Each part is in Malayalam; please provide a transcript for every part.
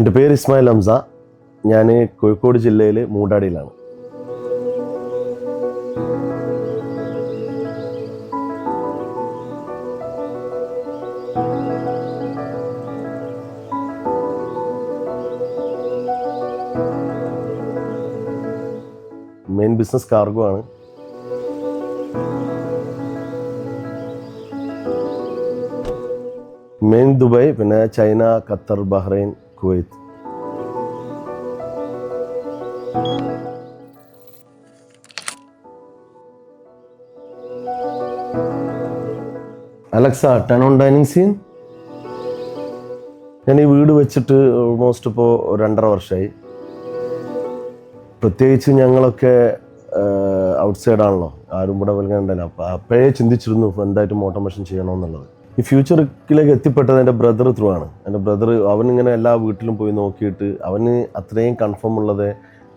എൻ്റെ പേര് ഇസ്മായിൽ ഹംസ. ഞാൻ കോഴിക്കോട് ജില്ലയിൽ മൂടാടിയിലാണ്. മെയിൻ ബിസിനസ് കാർഗോ ആണ്. മെയിൻ ദുബായ്, പിന്നെ China, Qatar, Bahrain, Kuwait. Alexa, turn on dining scene. ഞാൻ ഈ വീട് വെച്ചിട്ട് ഓൾമോസ്റ്റ് ഇപ്പോൾ 2.5 വർഷമായി. പ്രത്യേകിച്ച് ഞങ്ങളൊക്കെ ഔട്ട്സൈഡാണല്ലോ, ആരും ഇവിടെ വിൽക്കണ്ടല്ലോ. അപ്പോൾ അപ്പോഴേ ചിന്തിച്ചിരുന്നു എന്തായിട്ടും ഓട്ടോമേഷൻ ചെയ്യണമെന്നുള്ളത്. ഈ ഫ്യൂച്ചറിലേക്ക് എത്തിപ്പെട്ടത് എൻ്റെ ബ്രദർ ത്രൂ ആണ്. എൻ്റെ ബ്രദർ അവനിങ്ങനെ എല്ലാ വീട്ടിലും പോയി നോക്കിയിട്ട് അവന് അത്രയും കൺഫേം ഉള്ളതേ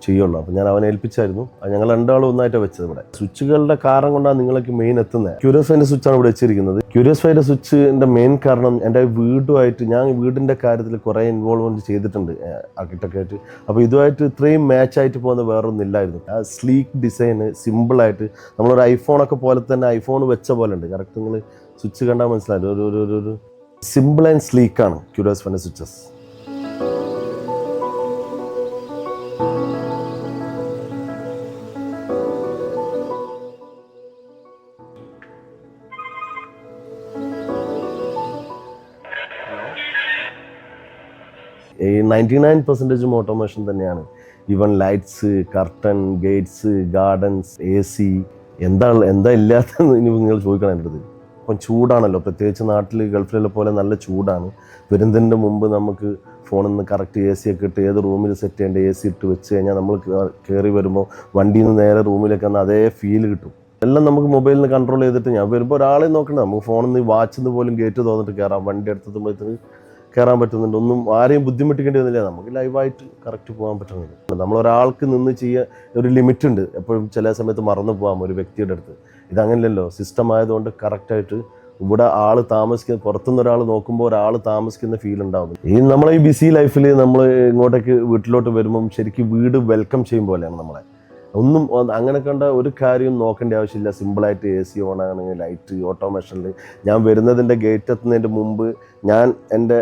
ചെയ്യുള്ളൂ. അപ്പോൾ ഞാൻ അവനെ ഏൽപ്പിച്ചായിരുന്നു. ഞങ്ങൾ 2 ആളും ഒന്നായിട്ട് വെച്ചത്. ഇവിടെ സ്വിച്ചുകളുടെ കാരണം കൊണ്ടാണ് നിങ്ങൾക്ക് മെയിൻ എത്തുന്നത്. ക്യൂരിയസ്ഫൈൻ്റെ സ്വിച്ചാണ് ഇവിടെ വെച്ചിരിക്കുന്നത്. ക്യൂരിയസ്ഫൈൻ്റെ സ്വിച്ചിൻ്റെ മെയിൻ കാരണം എൻ്റെ വീടുമായിട്ട്, ഞാൻ വീടിൻ്റെ കാര്യത്തിൽ കുറേ ഇൻവോൾവ്മെൻറ്റ് ചെയ്തിട്ടുണ്ട് ആർക്കിടെക്റ്റായിട്ട്. അപ്പോൾ ഇതുമായിട്ട് ഇത്രയും മാച്ചായിട്ട് പോകുന്ന വേറൊന്നില്ലായിരുന്നു. ആ സ്ലീക്ക് ഡിസൈന്, സിമ്പിളായിട്ട് നമ്മളൊരു ഐഫോണൊക്കെ പോലെ തന്നെ ഐഫോൺ വെച്ച പോലെ ഉണ്ട്. കറക്റ്റ് നിങ്ങൾ സ്വിച്ച് കണ്ടാൽ മനസ്സിലായി. ഒരു സിമ്പിൾ ആൻഡ് സ്ലീക്കാണ് ക്യൂരിയസ്ഫൈൻ്റെ സ്വിച്ചസ്. ഈ 99% ഓട്ടോമേഷൻ തന്നെയാണ്. Even lights, curtain, Gates, gardens, AC, എന്താ ഇല്ലാത്തതെന്ന് ഇനി നിങ്ങൾ ചോദിക്കണം എൻ്റെ അടുത്ത്. ഇപ്പം ചൂടാണല്ലോ, പ്രത്യേകിച്ച് നാട്ടിൽ ഗൾഫിലെ പോലെ നല്ല ചൂടാണ്. വരുന്നതിൻ്റെ മുമ്പ് നമുക്ക് ഫോണിൽ നിന്ന് കറക്റ്റ് AC ഒക്കെ ഇട്ട് ഏത് റൂമിൽ സെറ്റ് ചെയ്യേണ്ട AC ഇട്ട് വെച്ച് കഴിഞ്ഞാൽ നമ്മൾ കയറി വരുമ്പോൾ വണ്ടിയിൽ നിന്ന് നേരെ റൂമിലേക്ക് വന്ന് അതേ ഫീൽ കിട്ടും. എല്ലാം നമുക്ക് മൊബൈലിൽ നിന്ന് കൺട്രോൾ ചെയ്തിട്ട്, ഞാൻ വരുമ്പോൾ ഒരാളെ നോക്കണ്ട, നമുക്ക് ഫോണിൽ നിന്ന് വാച്ചിൽ നിന്ന് പോലും ഗേറ്റ് തോന്നിട്ട് കയറാം. വണ്ടി എടുത്തെത്തുമ്പോഴത്തേന് കയറാൻ പറ്റുന്നുണ്ട്. ഒന്നും ആരെയും ബുദ്ധിമുട്ടിക്കേണ്ടി വന്നില്ല. നമുക്ക് ലൈവായിട്ട് കറക്റ്റ് പോകാൻ പറ്റുന്നുണ്ട്. നമ്മളൊരാൾക്ക് നിന്ന് ചെയ്യുക ഒരു ലിമിറ്റ് ഉണ്ട്. എപ്പോഴും ചില സമയത്ത് മറന്നു പോകാം ഒരു വ്യക്തിയുടെ അടുത്ത്. ഇതങ്ങനെയല്ലോ, സിസ്റ്റം ആയതുകൊണ്ട് കറക്റ്റായിട്ട് ഇവിടെ ആൾ താമസിക്കുന്ന, പുറത്തുനിന്ന് ഒരാൾ നോക്കുമ്പോൾ ഒരാൾ താമസിക്കുന്ന ഫീൽ ഉണ്ടാവും. നമ്മളെ ഈ ബിസി ലൈഫിൽ നമ്മൾ ഇങ്ങോട്ടേക്ക് വീട്ടിലോട്ട് വരുമ്പം ശരിക്കും വീട് വെൽക്കം ചെയ്യും പോലെയാണ് നമ്മളെ. ഒന്നും അങ്ങനെ കണ്ട ഒരു കാര്യം നോക്കേണ്ട ആവശ്യമില്ല. സിമ്പിളായിട്ട് AC ഓൺ ആണെങ്കിൽ ലൈറ്റ് ഓട്ടോമേഷനിൽ. ഞാൻ വരുന്നതിൻ്റെ ഗേറ്റ് എത്തുന്നതിൻ്റെ മുമ്പ് ഞാൻ എൻ്റെ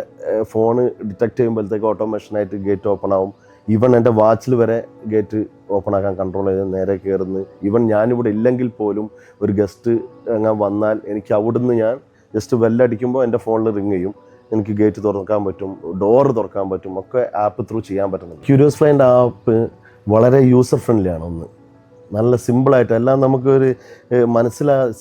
ഫോണ് ഡിറ്റക്ട് ചെയ്യുമ്പോഴത്തേക്ക് ഓട്ടോമേഷനായിട്ട് ഗേറ്റ് ഓപ്പൺ ആവും. ഈവൻ എൻ്റെ വാച്ചിൽ വരെ ഗേറ്റ് ഓപ്പൺ ആക്കാൻ കൺട്രോൾ ചെയ്ത് നേരെ കയറുന്നു. ഈവൻ ഞാനിവിടെ ഇല്ലെങ്കിൽ പോലും ഒരു ഗസ്റ്റ് അങ്ങനെ വന്നാൽ എനിക്ക് അവിടുന്ന് ഞാൻ ജസ്റ്റ് ബെല്ലടിക്കുമ്പോൾ എൻ്റെ ഫോണിൽ റിങ് ചെയ്യും. എനിക്ക് ഗേറ്റ് തുറക്കാൻ പറ്റും, ഡോറ് തുറക്കാൻ പറ്റും, ഒക്കെ ആപ്പ് ത്രൂ ചെയ്യാൻ പറ്റുന്നുണ്ട്. ക്യൂരിയസ്ഫൈൻ്റെ ആപ്പ് വളരെ യൂസർ ഫ്രണ്ട്ലി ആണ്. നല്ല സിമ്പിളായിട്ട് എല്ലാം നമുക്കൊരു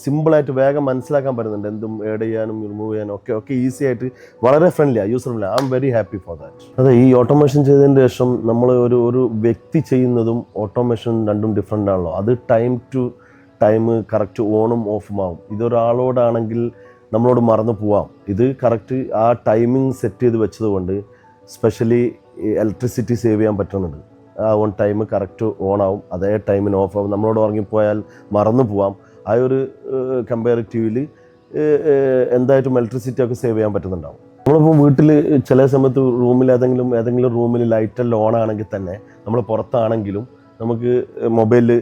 സിമ്പിളായിട്ട് വേഗം മനസ്സിലാക്കാൻ പറ്റുന്നുണ്ട്. എന്തും ആഡ് ചെയ്യാനും റിമൂവ് ചെയ്യാനും ഒക്കെ ഈസി ആയിട്ട് വളരെ ഫ്രണ്ട്ലിയാണ്, user friendly. I am very happy for that. അതെ, ഈ ഓട്ടോമേഷൻ ചെയ്തതിന് ശേഷം നമ്മൾ ഒരു വ്യക്തി ചെയ്യുന്നതും ഓട്ടോമേഷൻ രണ്ടും ഡിഫറെൻ്റ് ആണല്ലോ. അത് ടൈം ടു ടൈം കറക്റ്റ് ഓണും ഓഫും ആവും. ഇതൊരാളോടാണെങ്കിൽ നമ്മളോട് മറന്നു പോവാം. ഇത് കറക്റ്റ് ആ ടൈമിങ് സെറ്റ് ചെയ്ത് വെച്ചതുകൊണ്ട് സ്പെഷ്യലി ഇലക്ട്രിസിറ്റി സേവ് ചെയ്യാൻ പറ്റുന്നുണ്ട്. ആ ഓൺ ടൈം കറക്റ്റ് ഓൺ ആവും, അതേ ടൈമിന് ഓഫ് ആവും. നമ്മളോട് ഉറങ്ങിപ്പോയാൽ മറന്നു പോവാം. ആ ഒരു കമ്പാരിറ്റീവിൽ എന്തായിട്ടും ഇലക്ട്രിസിറ്റി ഒക്കെ സേവ് ചെയ്യാൻ പറ്റുന്നുണ്ടാവും. നമ്മളിപ്പോൾ വീട്ടിൽ ചില സമയത്ത് റൂമിൽ ഏതെങ്കിലും റൂമിൽ ലൈറ്റെല്ലാം ഓൺ ആണെങ്കിൽ തന്നെ നമ്മൾ പുറത്താണെങ്കിലും നമുക്ക് മൊബൈലിൽ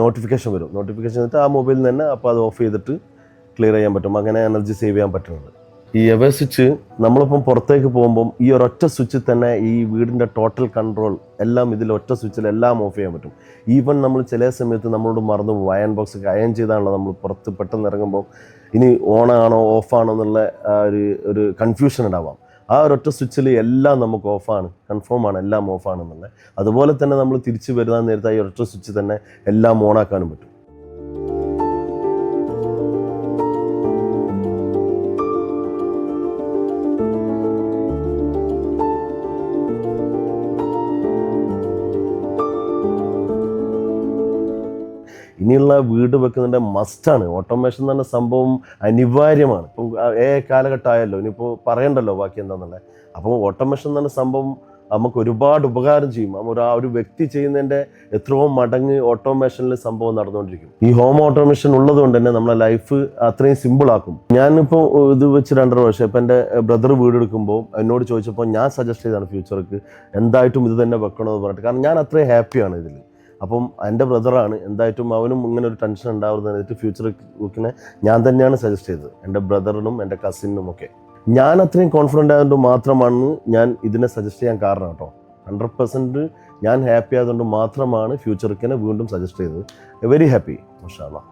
നോട്ടിഫിക്കേഷൻ വരും. നോട്ടിഫിക്കേഷൻ എന്നിട്ട് ആ മൊബൈലിൽ നിന്ന് തന്നെ അപ്പോൾ അത് ഓഫ് ചെയ്തിട്ട് ക്ലിയർ ചെയ്യാൻ പറ്റും. അങ്ങനെ എനർജി സേവ് ചെയ്യാൻ പറ്റുന്നുണ്ട്. ഈ എവേ സ്വിച്ച് നമ്മളിപ്പം പുറത്തേക്ക് പോകുമ്പം ഈ ഒരൊറ്റ സ്വിച്ചിൽ തന്നെ ഈ വീടിൻ്റെ ടോട്ടൽ കൺട്രോൾ എല്ലാം ഇതിൽ ഒറ്റ സ്വിച്ചിൽ എല്ലാം ഓഫ് ചെയ്യാൻ പറ്റും. ഈവൻ നമ്മൾ ചില സമയത്ത് നമ്മളോട് മറന്നു പോകും. അയൺ ബോക്സ് ഒക്കെ അയൺ ചെയ്താണല്ലോ നമ്മൾ പുറത്ത് പെട്ടെന്ന് ഇറങ്ങുമ്പോൾ ഇനി ഓണാണോ ഓഫാണോ എന്നുള്ള ഒരു കൺഫ്യൂഷൻ ഉണ്ടാവാം. ആ ഒരൊറ്റ സ്വിച്ചിൽ എല്ലാം നമുക്ക് ഓഫാണ്, കൺഫേമാണ്, എല്ലാം ഓഫാണെന്നുള്ളത്. അതുപോലെ തന്നെ നമ്മൾ തിരിച്ച് വരുന്ന നേരത്തെ ഈ ഒരൊറ്റ സ്വിച്ച് തന്നെ എല്ലാം ഓണാക്കാനും പറ്റും. ഇനിയുള്ള വീട് വെക്കുന്നതിൻ്റെ മസ്റ്റാണ്. ഓട്ടോമേഷൻ എന്ന് പറഞ്ഞ സംഭവം അനിവാര്യമാണ്. ഇപ്പം കാലഘട്ടമായല്ലോ, ഇനിയിപ്പോൾ പറയണ്ടല്ലോ ബാക്കി എന്താണെന്നുള്ളത്. അപ്പോൾ ഓട്ടോമേഷൻ എന്ന് പറഞ്ഞ സംഭവം നമുക്ക് ഒരുപാട് ഉപകാരം ചെയ്യും. ആ ഒരു വ്യക്തി ചെയ്യുന്നതിൻ്റെ എത്രയോ മടങ്ങ് ഓട്ടോമേഷനിൽ സംഭവം നടന്നുകൊണ്ടിരിക്കും. ഈ ഹോം ഓട്ടോമേഷൻ ഉള്ളത് കൊണ്ട് തന്നെ നമ്മളെ ലൈഫ് അത്രയും സിമ്പിളാക്കും. ഞാനിപ്പോൾ ഇത് വെച്ച് 2.5 വർഷം ഇപ്പം എൻ്റെ ബ്രദർ വീടെടുക്കുമ്പോൾ എന്നോട് ചോദിച്ചപ്പോൾ ഞാൻ സജസ്റ്റ് ചെയ്താണ് ഫ്യൂച്ചർക്ക് എന്തായിട്ടും ഇത് തന്നെ വെക്കണമെന്ന് പറഞ്ഞിട്ട്. കാരണം ഞാൻ അത്രയും ഹാപ്പിയാണ് ഇതിൽ. അപ്പം എൻ്റെ ബ്രദറാണ്, എന്തായിട്ടും അവനും ഇങ്ങനെ ഒരു ടെൻഷൻ ഉണ്ടാവുന്നതിനായിട്ട് ഫ്യൂച്ചർ കുക്കിനെ ഞാൻ തന്നെയാണ് സജസ്റ്റ് ചെയ്തത്, എൻ്റെ ബ്രദറിനും എൻ്റെ കസിനും ഒക്കെ. ഞാൻ അത്രയും കോൺഫിഡൻ്റ് ആയതുകൊണ്ട് മാത്രമാണ് ഞാൻ ഇതിനെ സജസ്റ്റ് ചെയ്യാൻ കാരണം കേട്ടോ. 100% ഞാൻ ഹാപ്പി ആയതുകൊണ്ട് മാത്രമാണ് ഫ്യൂച്ചർക്കിനെ വീണ്ടും സജസ്റ്റ് ചെയ്തത്. വെരി ഹാപ്പി മാഷാ അല്ലാഹ്.